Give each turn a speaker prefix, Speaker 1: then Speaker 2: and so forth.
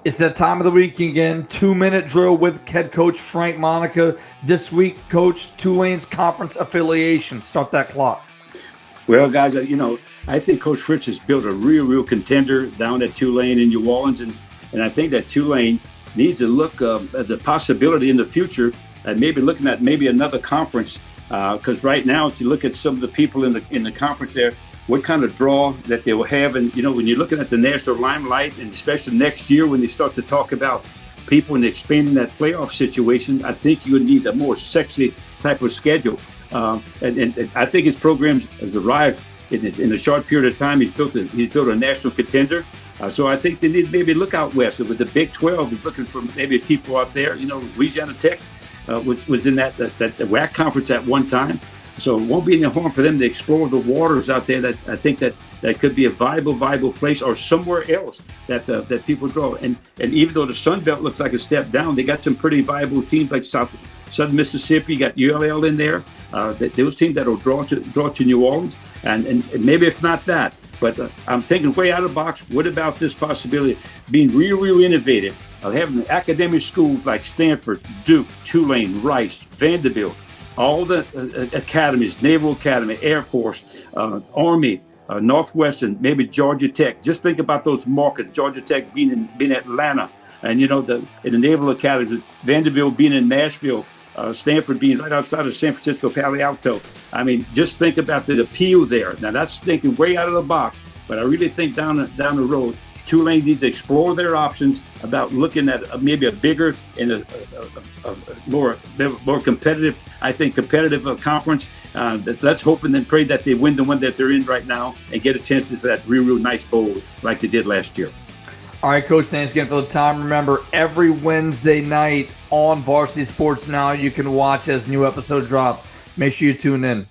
Speaker 1: It's that time of the week again. 2-minute drill with head coach Frank Monica. This week, Coach, Tulane's conference affiliation. Start that clock.
Speaker 2: Well, guys, I think Coach Fritz has built a real contender down at Tulane in New Orleans, and I think that Tulane needs to look at the possibility in the future at maybe looking at maybe another conference. Because right now, if you look at some of the people in the conference there, what kind of draw that they will have. And, when you're looking at the national limelight, and especially next year when they start to talk about people and expanding that playoff situation, I think you need a more sexy type of schedule. And I think his program has arrived in a short period of time. He's built a national contender. So I think they need to maybe look out west. With the Big 12 is looking for maybe people out there. Louisiana Tech was in that WAC conference at one time. So it won't be any harm for them to explore the waters out there. That I think that could be a viable place, or somewhere else that people draw. And even though the Sun Belt looks like a step down, they got some pretty viable teams like Southern Mississippi. You got ULL in there. Those teams that will draw to New Orleans, and maybe if not that. But I'm thinking way out of the box. What about this possibility being real innovative? Having academic schools like Stanford, Duke, Tulane, Rice, Vanderbilt, all the academies, Naval Academy, Air Force, Army, Northwestern, maybe Georgia Tech. Just think about those markets. Georgia Tech being in Atlanta, and in the Naval Academy, Vanderbilt being in Nashville, Stanford being right outside of San Francisco, Palo Alto. I mean, just think about the appeal there. Now that's thinking way out of the box, but I really think down the road, Tulane needs to explore their options about looking at maybe a bigger and a more competitive, conference. Let's hope and then pray that they win the one that they're in right now and get a chance to that real nice bowl like they did last year.
Speaker 1: All right, Coach, thanks again for the time. Remember, every Wednesday night on Varsity Sports Now, you can watch as new episode drops. Make sure you tune in.